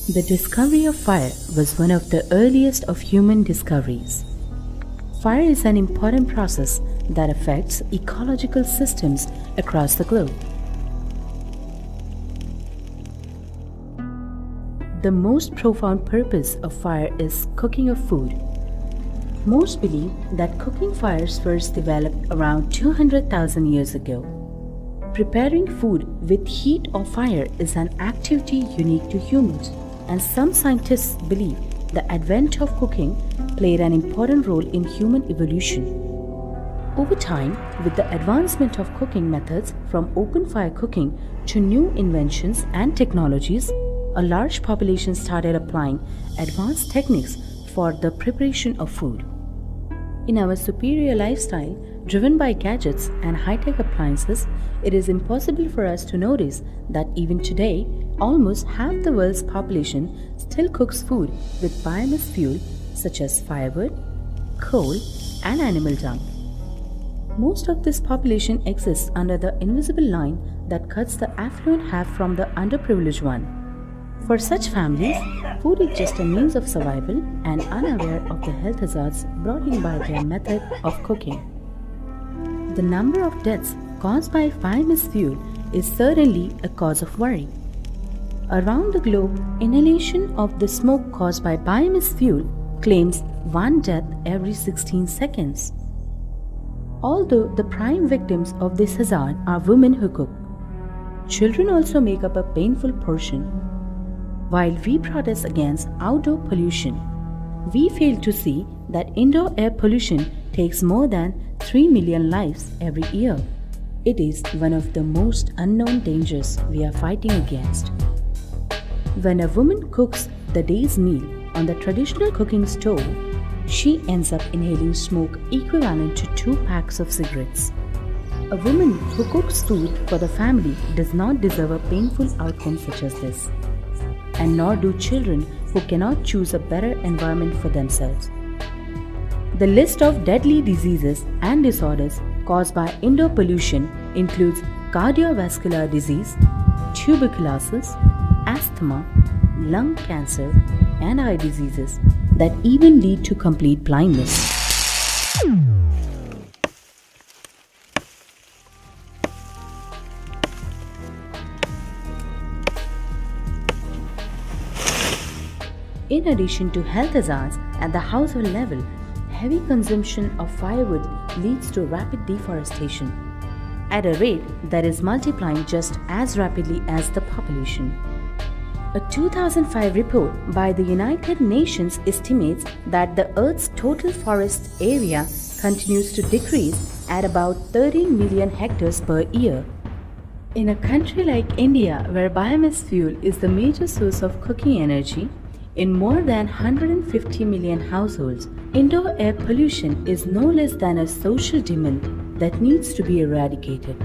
The discovery of fire was one of the earliest of human discoveries. Fire is an important process that affects ecological systems across the globe. The most profound purpose of fire is cooking of food. Most believe that cooking fires first developed around 200,000 years ago. Preparing food with heat or fire is an activity unique to humans, and some scientists believe the advent of cooking played an important role in human evolution. Over time, with the advancement of cooking methods from open fire cooking to new inventions and technologies, a large population started applying advanced techniques for the preparation of food. In our superior lifestyle, driven by gadgets and high-tech appliances, it is impossible for us to notice that even today, almost half the world's population still cooks food with biomass fuel such as firewood, coal, and animal dung. Most of this population exists under the invisible line that cuts the affluent half from the underprivileged one. For such families, food is just a means of survival and unaware of the health hazards brought in by their method of cooking. The number of deaths caused by biomass fuel is certainly a cause of worry. Around the globe, inhalation of the smoke caused by biomass fuel claims one death every 16 seconds. Although the prime victims of this hazard are women who cook, children also make up a painful portion. While we protest against outdoor pollution, we fail to see that indoor air pollution takes more than 3 million lives every year. It is one of the most unknown dangers we are fighting against. When a woman cooks the day's meal on the traditional cooking stove, she ends up inhaling smoke equivalent to 2 packs of cigarettes. A woman who cooks food for the family does not deserve a painful outcome such as this, and nor do children who cannot choose a better environment for themselves. The list of deadly diseases and disorders caused by indoor pollution includes cardiovascular disease, tuberculosis, asthma, lung cancer, and eye diseases that even lead to complete blindness. In addition to health hazards at the household level, heavy consumption of firewood leads to rapid deforestation at a rate that is multiplying just as rapidly as the population. A 2005 report by the United Nations estimates that the Earth's total forest area continues to decrease at about 13 million hectares per year. In a country like India, where biomass fuel is the major source of cooking energy, in more than 150 million households, indoor air pollution is no less than a social demon that needs to be eradicated.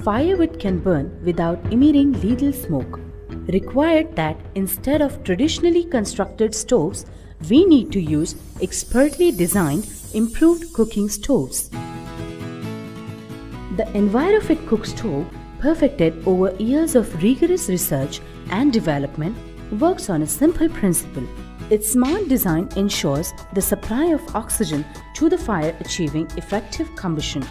Firewood can burn without emitting lethal smoke, required that instead of traditionally constructed stoves, we need to use expertly designed, improved cooking stoves. The Envirofit cook stove, perfected over years of rigorous research and development, works on a simple principle. Its smart design ensures the supply of oxygen to the fire, achieving effective combustion.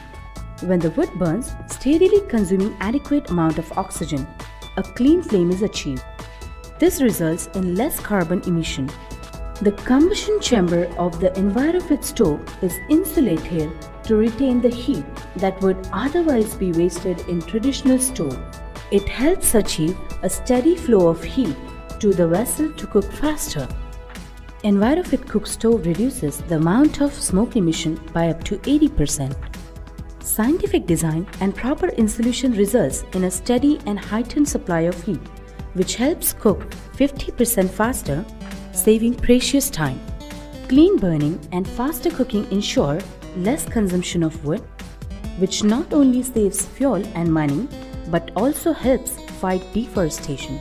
When the wood burns, steadily consuming adequate amount of oxygen, a clean flame is achieved. This results in less carbon emission. The combustion chamber of the Envirofit stove is insulated to retain the heat that would otherwise be wasted in traditional stove. It helps achieve a steady flow of heat to the vessel to cook faster. Envirofit cook stove reduces the amount of smoke emission by up to 80%. Scientific design and proper insulation results in a steady and heightened supply of heat, which helps cook 50% faster, saving precious time. Clean burning and faster cooking ensure less consumption of wood, which not only saves fuel and money, but also helps fight deforestation.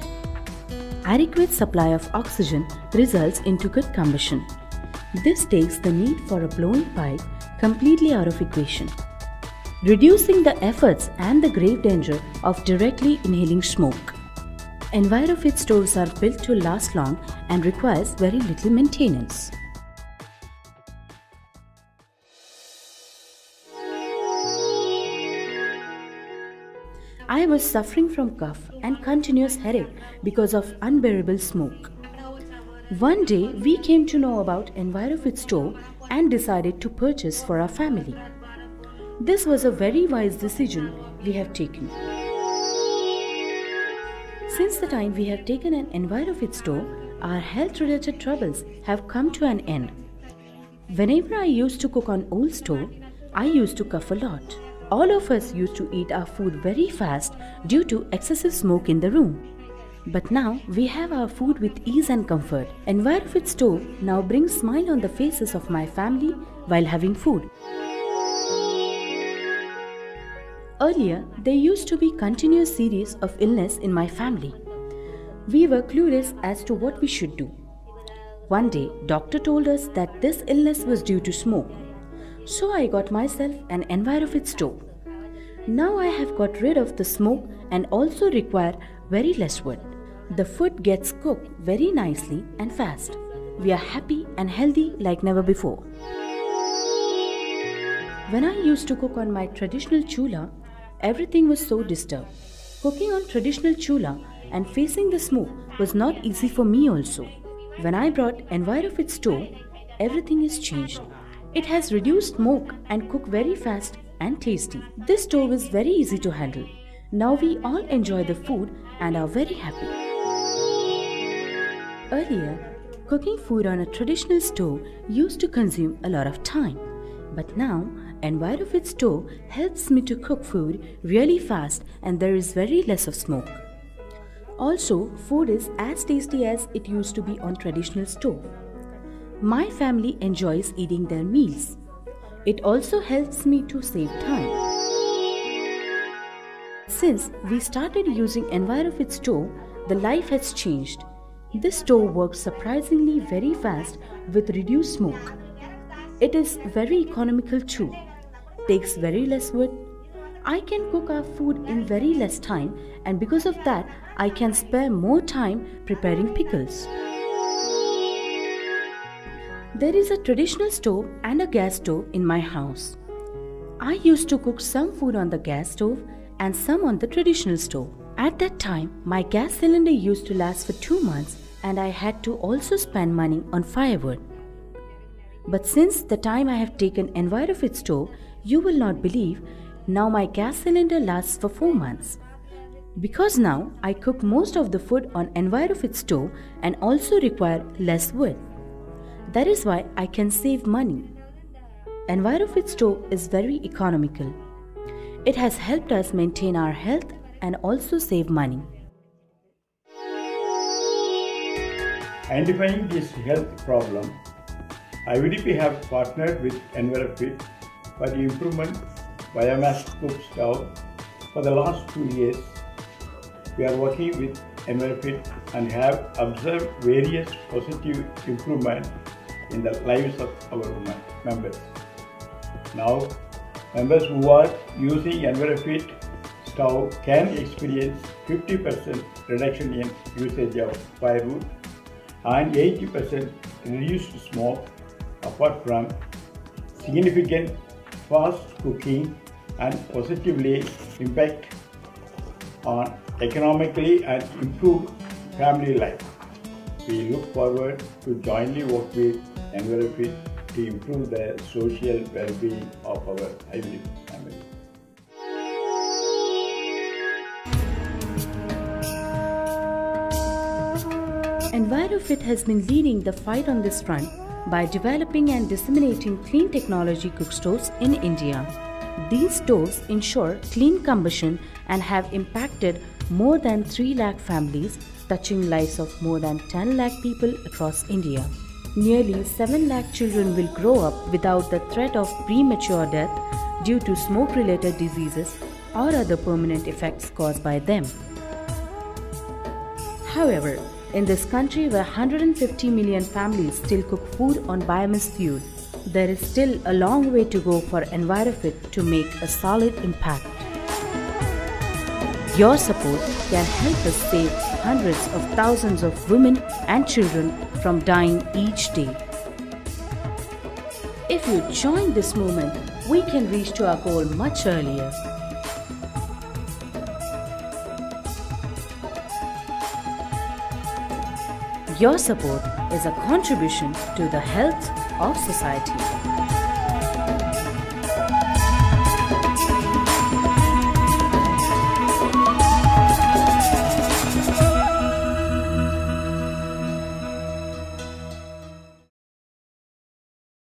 Adequate supply of oxygen results into good combustion. This takes the need for a blowing pipe completely out of equation, reducing the efforts and the grave danger of directly inhaling smoke. Envirofit stoves are built to last long and requires very little maintenance. I was suffering from cough and continuous headache because of unbearable smoke. One day we came to know about Envirofit stove and decided to purchase for our family. This was a very wise decision we have taken. Since the time we have taken an Envirofit stove, our health-related troubles have come to an end. Whenever I used to cook on old stove, I used to cough a lot. All of us used to eat our food very fast due to excessive smoke in the room. But now we have our food with ease and comfort. Envirofit stove now brings smile on the faces of my family while having food. Earlier, there used to be continuous series of illness in my family. We were clueless as to what we should do. One day, doctor told us that this illness was due to smoke. So I got myself an Envirofit stove. Now I have got rid of the smoke and also require very less wood. The food gets cooked very nicely and fast. We are happy and healthy like never before. When I used to cook on my traditional chula, everything was so disturbed. Cooking on traditional chula and facing the smoke was not easy for me also. When I brought Envirofit stove, everything is changed. It has reduced smoke and cook very fast and tasty. This stove is very easy to handle. Now we all enjoy the food and are very happy. Earlier, cooking food on a traditional stove used to consume a lot of time. But now, Envirofit stove helps me to cook food really fast and there is very less of smoke. Also, food is as tasty as it used to be on traditional stove. My family enjoys eating their meals. It also helps me to save time. Since we started using Envirofit stove, the life has changed. This stove works surprisingly very fast with reduced smoke. It is very economical too. Takes very less wood. I can cook our food in very less time and because of that, I can spare more time preparing pickles. There is a traditional stove and a gas stove in my house. I used to cook some food on the gas stove and some on the traditional stove. At that time, my gas cylinder used to last for 2 months and I had to also spend money on firewood. But since the time I have taken Envirofit stove, you will not believe, now my gas cylinder lasts for 4 months. Because now I cook most of the food on Envirofit stove and also require less wood. That is why I can save money. Envirofit stove is very economical. It has helped us maintain our health and also save money. Identifying this health problem, IVDP have partnered with Envirofit for the improvement biomass cook stove. For the last 2 years, we are working with Envirofit and have observed various positive improvements in the lives of our members. Now, members who are using Envirofit stove can experience 50% reduction in usage of firewood and 80% reduced smoke, apart from significant fast cooking and positively impact on economically and improved family life. We look forward to jointly work with Envirofit to improve the social well-being of our IVDP family. Envirofit has been leading the fight on this front by developing and disseminating clean technology cook stoves in India. These stoves ensure clean combustion and have impacted more than 3 lakh families, touching lives of more than 10 lakh people across India. Nearly 7 lakh children will grow up without the threat of premature death due to smoke-related diseases or other permanent effects caused by them. However, in this country where 150 million families still cook food on biomass fuel, there is still a long way to go for Envirofit to make a solid impact. Your support can help us save hundreds of thousands of women and children from dying each day. If you join this movement, we can reach to our goal much earlier. Your support is a contribution to the health of society.